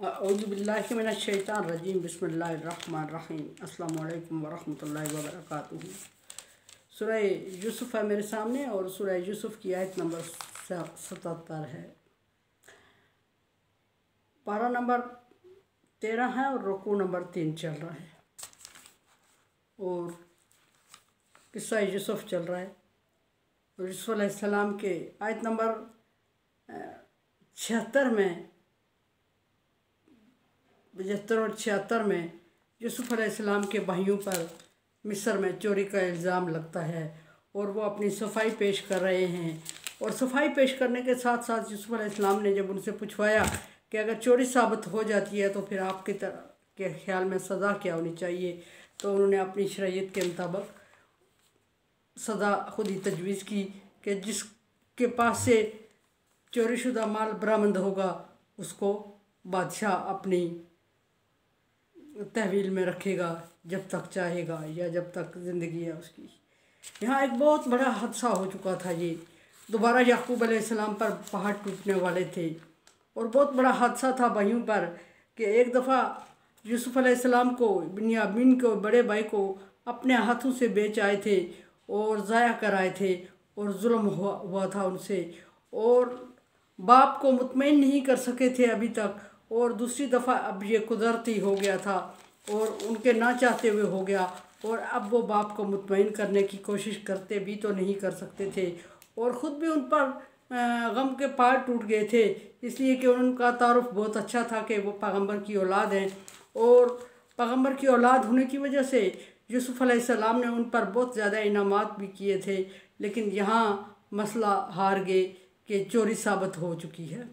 औज़ुबिल्लाहिमिनश्शैतानिर्रजीम बिस्मिल्लाहिर्रहमानिर्रहीम अस्सलामु अलैकुम वरहमतुल्लाहि वबरकातुहू। सूरह यूसुफ है मेरे सामने और सूरह यूसुफ की आयत नंबर 77 है। पारा नंबर 13 है और रुकू नंबर 3 चल रहा है और किस्सा यूसुफ चल रहा है। यूसुफ अलैहिस्सलाम के आयत नंबर 76 में 75 और 76 में यूसुफ अलैहिस्सलाम के भाइयों पर मिस्र में चोरी का इल्ज़ाम लगता है और वो अपनी सफाई पेश कर रहे हैं। और सफाई पेश करने के साथ साथ यूसुफ अलैहिस्सलाम ने जब उनसे पूछवाया कि अगर चोरी साबित हो जाती है तो फिर आपके के ख्याल में सज़ा क्या होनी चाहिए, तो उन्होंने अपनी शरीयत के मुताबिक सज़ा खुद ही तजवीज़ की कि जिसके पास से चोरी शुदा माल बरामद होगा उसको बादशाह अपनी तहवील में रखेगा जब तक चाहेगा या जब तक ज़िंदगी है उसकी। यहाँ एक बहुत बड़ा हादसा हो चुका था। ये दोबारा याकूब अलैहिस्सलाम पर पहाड़ टूटने वाले थे और बहुत बड़ा हादसा था भाइयों पर कि एक दफ़ा यूसुफ अलैहिस्सलाम को बिन्यामीन को बड़े भाई को अपने हाथों से बेच आए थे और ज़ाया कर आए थे और जुल्म हुआ था उनसे और बाप को मुतमईन नहीं कर सके थे अभी तक। और दूसरी दफ़ा अब ये कुदरती हो गया था और उनके ना चाहते हुए हो गया और अब वो बाप को मुतमईन करने की कोशिश करते भी तो नहीं कर सकते थे और ख़ुद भी उन पर गम के पहाड़ टूट गए थे, इसलिए कि उनका तारुफ बहुत अच्छा था कि वो पैगंबर की औलाद हैं और पैगंबर की औलाद होने की वजह से यूसुफ अलैहिस्सलाम ने उन पर बहुत ज़्यादा इनामात भी किए थे। लेकिन यहाँ मसला हार गए कि चोरी साबित हो चुकी है।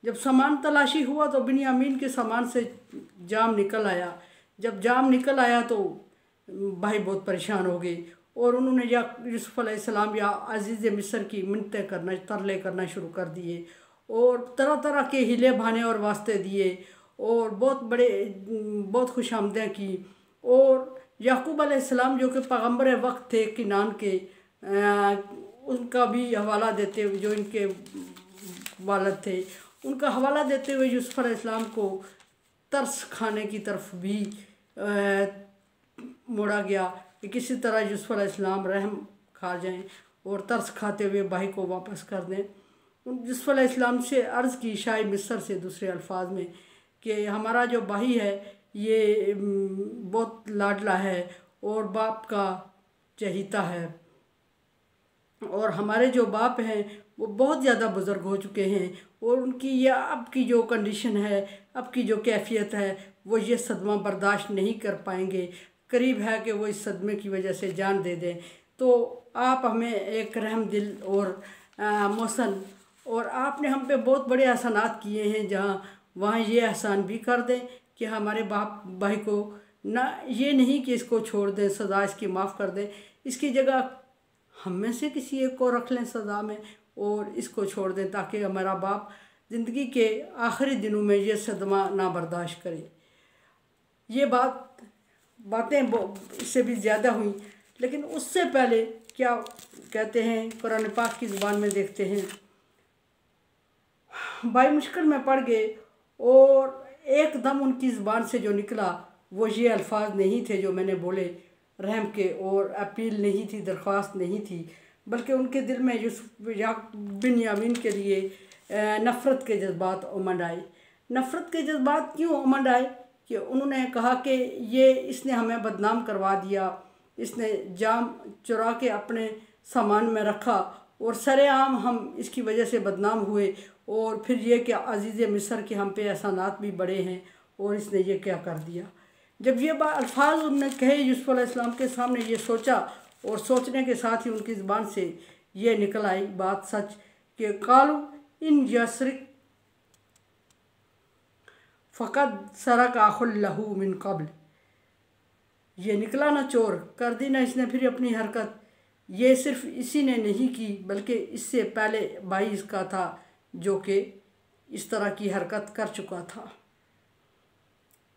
जब सामान तलाशी हुआ तो बिन्यामीन के सामान से जाम निकल आया। जब जाम निकल आया तो भाई बहुत परेशान हो गए और उन्होंने या यूसुफ अलैहिस्सलाम या अजीज़ मिस्र की मिन्नतें करना तरले करना शुरू कर दिए और तरह तरह के हीले बहाने और वास्ते दिए और बहुत खुशामदें की। और याकूब अलैहिस्सलाम जो कि पैगंबर वक्त थे किनान के, उनका भी हवाला देते हुए, जो इनके वालिद थे उनका हवाला देते हुए यूसुफ अलैहिस्सलाम को तरस खाने की तरफ भी मोड़ा गया कि किसी तरह यूसुफ अलैहिस्सलाम रहम खा जाएं और तरस खाते हुए भाई को वापस कर दें। यूसुफ अलैहिस्सलाम से अर्ज़ की शाही मिस्र से दूसरे अल्फाज में कि हमारा जो भाई है ये बहुत लाडला है और बाप का चहीता है और हमारे जो बाप हैं वो बहुत ज़्यादा बुज़ुर्ग हो चुके हैं और उनकी यह अब की जो कंडीशन है, अब की जो कैफियत है, वो ये सदमा बर्दाश्त नहीं कर पाएंगे। करीब है कि वो इस सदमे की वजह से जान दे दें। तो आप हमें एक रहम दिल और मोहसन और आपने हम पे बहुत बड़े एहसानात किए हैं, जहाँ वहाँ ये एहसान भी कर दें कि हमारे बाप भाई को ना ये नहीं कि इसको छोड़ दें, सज़ा इसकी माफ़ कर दें, इसकी जगह हम में से किसी एक को रख लें सज़ा में और इसको छोड़ दें ताकि हमारा बाप ज़िंदगी के आखिरी दिनों में ये सदमा ना बर्दाश्त करे। ये बातें इससे भी ज़्यादा हुई, लेकिन उससे पहले क्या कहते हैं कुरान पाक की ज़ुबान में देखते हैं। भाई मुश्किल में पड़ गए और एकदम उनकी ज़ुबान से जो निकला वो ये अल्फाज नहीं थे जो मैंने बोले, रहम के और अपील नहीं थी, दरख्वास्त नहीं थी, बल्कि उनके दिल में यूसुफ बिन्यामीन के लिए नफ़रत के जज्बात उमड़ आए। नफ़रत के जज्बात क्यों उमड़ आए कि उन्होंने कहा कि ये इसने हमें बदनाम करवा दिया, इसने जाम चुरा के अपने सामान में रखा और सरेआम हम इसकी वजह से बदनाम हुए और फिर ये कि अजीज़ मिस्र के हम पे एहसानात भी बड़े हैं और इसने ये क्या कर दिया। जब ये अल्फाज उन्होंने कहे यूसुफ अलैहिस्सलाम के सामने, ये सोचा और सोचने के साथ ही उनकी ज़बान से ये निकल आई बात सच कि कालू इन यसरिक फ़क़द सरक अखुल लहू मिन क़ब्ल। ये निकला ना चोर, कर दी ना इसने फिर अपनी हरकत। ये सिर्फ इसी ने नहीं की बल्कि इससे पहले भाई इसका था जो कि इस तरह की हरकत कर चुका था।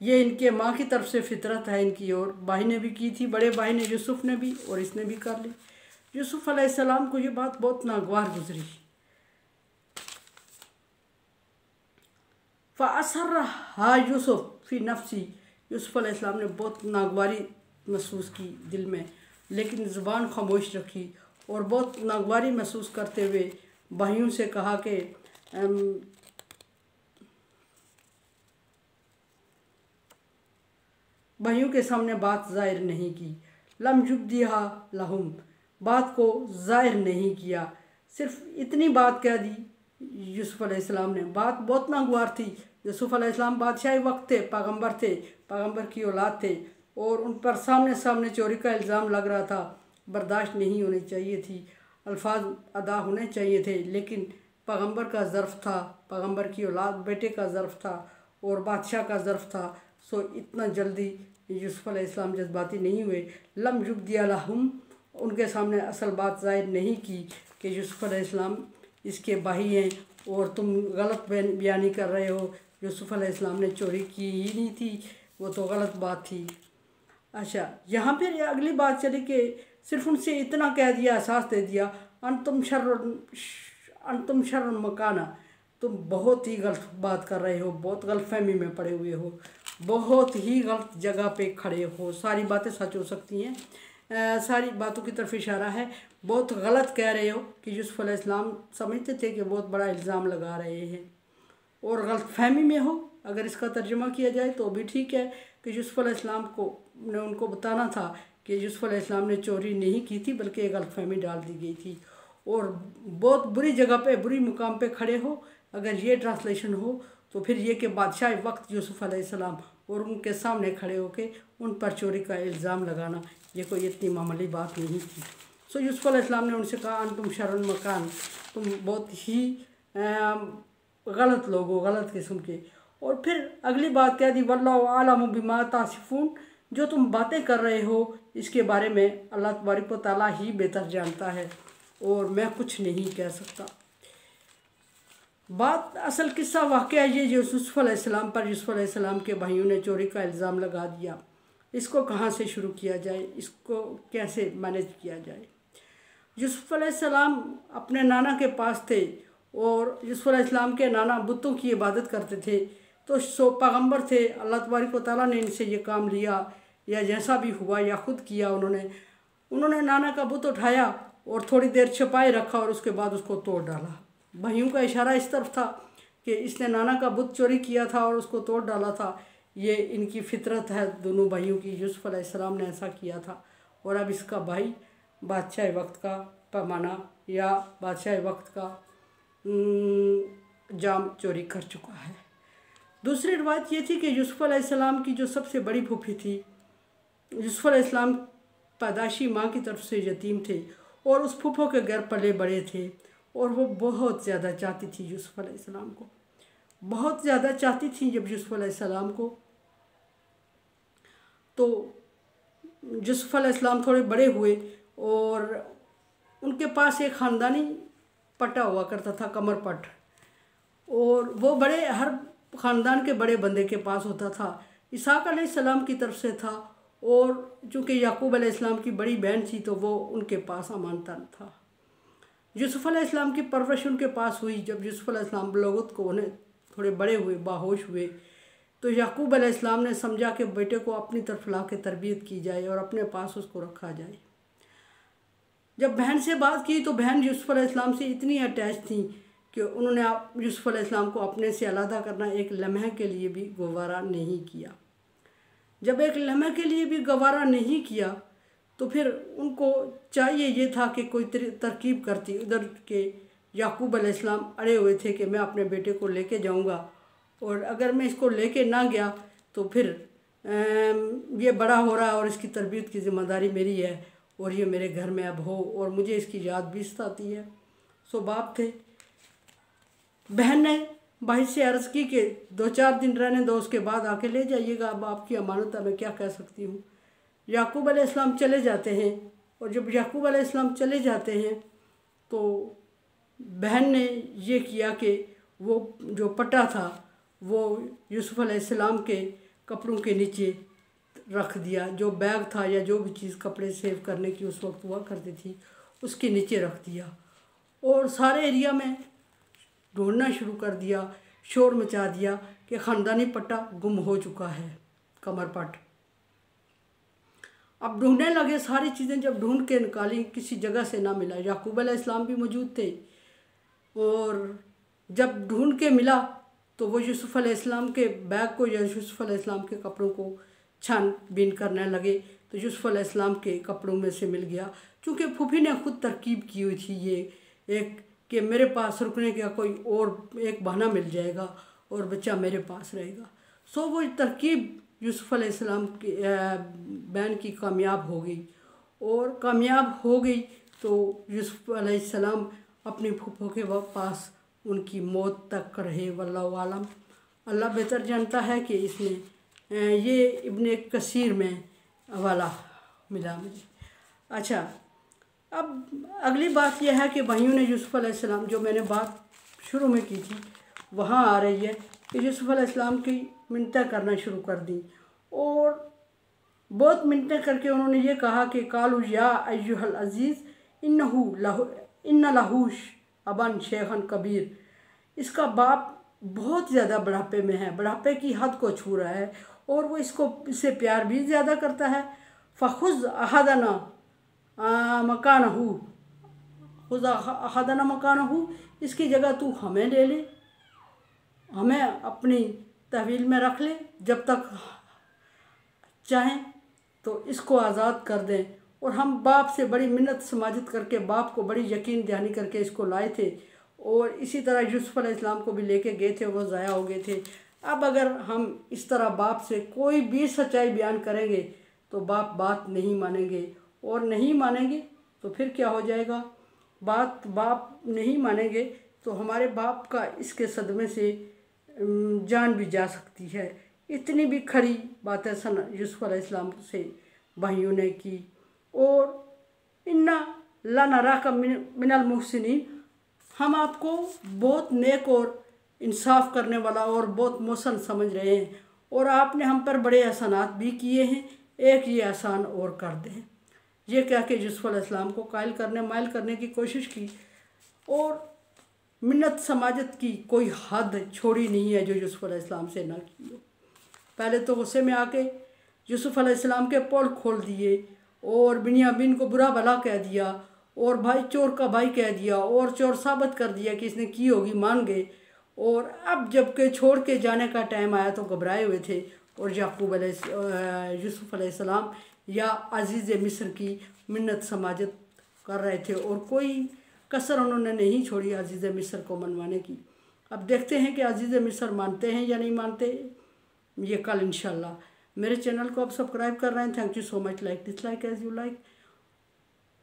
ये इनके माँ की तरफ से फितरत है इनकी, और भाई ने भी की थी, बड़े भाई ने यूसुफ ने भी, और इसने भी कर ली। यूसुफ अलैहिस्सलाम को ये बात बहुत नागवार गुजरी। फ़असर्रहा यूसुफ फ़ी नफ्सी, यूसुफ अलैहिस्सलाम ने बहुत नागवारी महसूस की दिल में, लेकिन ज़ुबान खामोश रखी और बहुत नागवारी महसूस करते हुए भाइयों से कहा कि भाइयों के सामने बात ज़ाहिर नहीं की। लम युब्दिहा लहुम, बात को ज़ाहिर नहीं किया, सिर्फ इतनी बात कह दी यूसुफ अलैहिस्सलाम ने। बात बहुत नागवार थी। यूसुफ अलैहिस्सलाम बादशाही वक्त थे, पैगंबर की औलाद थे और उन पर सामने सामने चोरी का इल्ज़ाम लग रहा था। बर्दाश्त नहीं होनी चाहिए थी, अल्फाज अदा होने चाहिए थे, लेकिन पैगंबर का ज़र्फ़ था, पैगंबर की औलाद बेटे का ज़र्फ़ था और बादशाह का ज़र्फ़ था। सो इतना जल्दी यूसुफ अलैहिस्सलाम जज्बाती नहीं हुए। लम युब्दिया लहुम, उनके सामने असल बात ज़ाहिर नहीं की कि यूसुफ अलैहिस्सलाम इसके भाई हैं और तुम गलत बयानी कर रहे हो। यूसुफ अलैहिस्सलाम ने चोरी की ही नहीं थी, वो तो गलत बात थी। अच्छा, यहाँ पर अगली बात चली कि सिर्फ उनसे इतना कह दिया, एहसास दे दिया, अंतुम शर्रुन मकाना, तुम बहुत ही गलत बात कर रहे हो, बहुत गलतफहमी में पड़े हुए हो, बहुत ही गलत जगह पे खड़े हो। सारी बातें सच हो सकती हैं, सारी बातों की तरफ इशारा है। बहुत गलत कह रहे हो कि यूसुफ अलैहिस्सलाम समझते थे कि बहुत बड़ा इल्ज़ाम लगा रहे हैं और गलतफहमी में हो। अगर इसका तर्जुमा किया जाए तो भी ठीक है कि यूसुफ अलैहिस्सलाम को ने उनको बताना था कि यूसुफ अलैहिस्सलाम ने चोरी नहीं की थी, बल्कि एक गलतफहमी डाल दी गई थी और बहुत बुरी जगह पे, बुरी मुकाम पे खड़े हो। अगर ये ट्रांसलेशन हो तो फिर ये कि बादशाह वक्त यूसुफ अलैहिस्सलाम और उनके सामने खड़े होके उन पर चोरी का इल्ज़ाम लगाना, ये कोई इतनी मामूली बात नहीं थी। सो यूसुफ अलैहिस्सलाम ने उनसे कहा, अंतुम शर्रुन मकान, तुम बहुत ही गलत लोग हो, गलत किस्म के। और फिर अगली बात कह दी, वल्लाहु आलमु बिमा तासिफून, जो तुम बातें कर रहे हो इसके बारे में अल्लाह तबारक व तआला ही बेहतर जानता है और मैं कुछ नहीं कह सकता। बात असल किस्सा वाक़या ये यूसुफ अलैहिस्सलाम पर यूसुफ अलैहिस्सलाम के भाइयों ने चोरी का इल्ज़ाम लगा दिया। इसको कहाँ से शुरू किया जाए, इसको कैसे मैनेज किया जाए। यूसुफ अलैहिस्सलाम अपने नाना के पास थे और यूसुफ अलैहिस्सलाम के नाना बुतों की इबादत करते थे। तो सो पैगंबर थे, अल्लाह तबारक व तआला ने इनसे ये काम लिया या जैसा भी हुआ या ख़ुद किया, उन्होंने नाना का बुत उठाया और थोड़ी देर छुपाए रखा और उसके बाद उसको तोड़ डाला। भाइयों का इशारा इस तरफ था कि इसने नाना का बुत चोरी किया था और उसको तोड़ डाला था। ये इनकी फितरत है दोनों भाइयों की। यूसुफ अलैहिस्सलाम ने ऐसा किया था और अब इसका भाई बादशाह वक्त का पैमाना या बादशाह वक्त का जाम चोरी कर चुका है। दूसरी रिवायत ये थी कि यूसुफ अलैहिस्सलाम की जो सबसे बड़ी फूफी थी, यूसुफ अलैहिस्सलाम पैदाशी माँ की तरफ से यतीम थे और उस फूफो के घर पले बड़े थे और वो बहुत ज़्यादा चाहती थी यूसुफ अलैहिस्सलाम को, बहुत ज़्यादा चाहती थी। जब यूसुफ अलैहिस्सलाम को, तो यूसुफ अलैहिस्सलाम थोड़े बड़े हुए और उनके पास एक ख़ानदानी पट्टा हुआ करता था, कमर पट, और वो बड़े हर ख़ानदान के बड़े बंदे के पास होता था। इसहाक़ अलैहिस्सलाम की तरफ से था और चूँकि याकूब अलैहिस्सलाम की बड़ी बहन थी तो वो उनके पास अमानता था। यूसुफ अलैहिस्सलाम की परवरिश उनके पास हुई। जब यूसुफ अलैहिस्सलाम बलोगत को उन्हें थोड़े बड़े हुए, बाहोश हुए, तो याकूब अलैहिस्सलाम ने समझा कि बेटे को अपनी तरफ ला के तरबियत की जाए और अपने पास उसको रखा जाए। जब बहन से बात की तो बहन यूसुफ अलैहिस्सलाम से इतनी अटैच थी कि उन्होंने यूसुफ अलैहिस्सलाम को अपने से अलग करना एक लम्हे के लिए भी गवारा नहीं किया। जब एक लम्हे के लिए भी गवारा नहीं किया तो फिर उनको चाहिए ये था कि कोई तरकीब करती। उधर के याकूब अलैहिस्सलाम अड़े हुए थे कि मैं अपने बेटे को लेके जाऊंगा और अगर मैं इसको लेके ना गया तो फिर ये बड़ा हो रहा है और इसकी तरबियत की ज़िम्मेदारी मेरी है और ये मेरे घर में अब हो और मुझे इसकी याद भी सताती है। सो बाप थे। बहन ने भाई से अर्ज़ की कि 2-4 दिन रहने दो, उसके बाद आके ले जाइएगा, अब आपकी अमानत है, मैं क्या कह सकती हूँ। याकूब अलैहिस्सलाम चले जाते हैं और जब याकूब अलैहिस्सलाम चले जाते हैं तो बहन ने ये किया कि वो जो पट्टा था वो यूसुफ अलैहिस्सलाम के कपड़ों के नीचे रख दिया। जो बैग था या जो भी चीज़ कपड़े सेव करने की उस वक्त हुआ करती थी उसके नीचे रख दिया और सारे एरिया में ढूंढना शुरू कर दिया। शोर मचा दिया कि ख़ानदानी पट्टा गुम हो चुका है, कमर पट। अब ढूंढने लगे सारी चीज़ें, जब ढूंढ के निकाली किसी जगह से ना मिला। याकूब अलैहिस्सलाम भी मौजूद थे और जब ढूंढ के मिला तो वो यूसुफ़ अलैहिस्सलाम के बैग को या यूसुफ़ अलैहिस्सलाम के कपड़ों को छानबीन करने लगे तो यूसुफ़ अलैहिस्सलाम के कपड़ों में से मिल गया। चूँकि फूफी ने खुद तरकीब की हुई थी ये एक कि मेरे पास रुकने का कोई और एक बहाना मिल जाएगा और बच्चा मेरे पास रहेगा। सो वो तरकीब यूसुफ़ अलैहिस्सलाम की बहन की कामयाब हो गई और कामयाब हो गई तो यूसुफ़ अलैहिस्सलाम अपनी फूफो के पास उनकी मौत तक रहे। वल्लाहु आलम, अल्लाह बेहतर जानता है कि इसमें ये इब्ने कसीर में वाला मिला मुझे। अच्छा, अब अगली बात यह है कि भाइयों ने यूसुफ़ अलैहिस्सलाम, जो मैंने बात शुरू में की थी वहाँ आ रही है कि यूसुफ़ अलैहिस्सलाम की मिन्नतें करना शुरू कर दी और बहुत मिन्नतें करके उन्होंने ये कहा कि कालू या अय्युहल अज़ीज़ इन्ना लहूश अबन शेखन कबीर। इसका बाप बहुत ज़्यादा बुढ़ापे में है, बुढ़ापे की हद को छू रहा है और वो इससे प्यार भी ज़्यादा करता है। फ़खुज़ अहदना मकानहू, खुज़ अहदना मकानहू, इसकी जगह तू हमें ले ले, हमें अपनी तहवील में रख ले, जब तक चाहें तो इसको आज़ाद कर दें। और हम बाप से बड़ी मिन्नत समाजत करके, बाप को बड़ी यकीन दहानी करके इसको लाए थे और इसी तरह यूसुफ़ अलैहिस्सलाम को भी लेके गए थे, वो ज़ाया हो गए थे। अब अगर हम इस तरह बाप से कोई भी सच्चाई बयान करेंगे तो बाप नहीं मानेंगे और नहीं मानेंगे तो फिर क्या हो जाएगा, बाप नहीं मानेंगे तो हमारे बाप का इसके सदमे से जान भी जा सकती है। इतनी भी खरी बातें यूसुफ़ अलैहिस्सलाम से भाइयों ने की। और इन्ना लनराका मिनल मुहसिनीन, हम आपको बहुत नेक और इंसाफ करने वाला और बहुत मोहसन समझ रहे हैं और आपने हम पर बड़े एहसानात भी किए हैं, एक ये एहसान और कर दें। ये कह के यूसुफ़ अलैहिस्सलाम को माइल करने की कोशिश की और मिन्नत समाजत की कोई हद छोड़ी नहीं है जो यूसुफ़ अलैहिस्सलाम से ना की हो। पहले तो गुस्से में आके यूसुफ़ अलैहिस्सलाम के पोल खोल दिए और बिन्यामीन को बुरा भला कह दिया और भाई चोर का भाई कह दिया और चोर साबित कर दिया कि इसने की होगी, मान गए। और अब जबकि छोड़ के जाने का टाइम आया तो घबराए हुए थे और यूसुफ़ अलैहिस्सलाम या अज़ीज़ मिस्र की मिन्नत समाजत कर रहे थे और कोई कसर उन्होंने नहीं छोड़ी अज़ीज़ मिस्र को मनवाने की। अब देखते हैं कि अज़ीज़ मिस्र मानते हैं या नहीं मानते, ये कल इंशाल्लाह। मेरे चैनल को आप सब्सक्राइब कर रहे हैं, thank you so much. Like dislike as you like.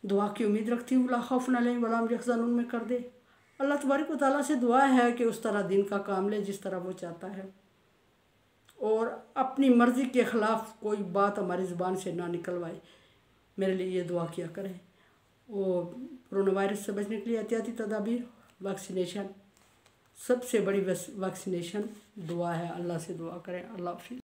दुआ की उम्मीद रखती हूँ, ला खौफ अलैहिम वला हुम यहज़नून में कर दे। अल्लाह तबारक व तआला से दुआ है कि उस तरह दिन का काम ले जिस तरह वो चाहता है और अपनी मर्ज़ी के ख़िलाफ़ कोई बात हमारी ज़ुबान से ना निकलवाए। मेरे लिए ये दुआ किया करें। और कोरोना वायरस से बचने के लिए एहतियाती तदाबीर, वैक्सीनेशन, सबसे बड़ी वैक्सीनेशन दुआ है। अल्लाह से दुआ करें। अल्लाह हाफ़िज़।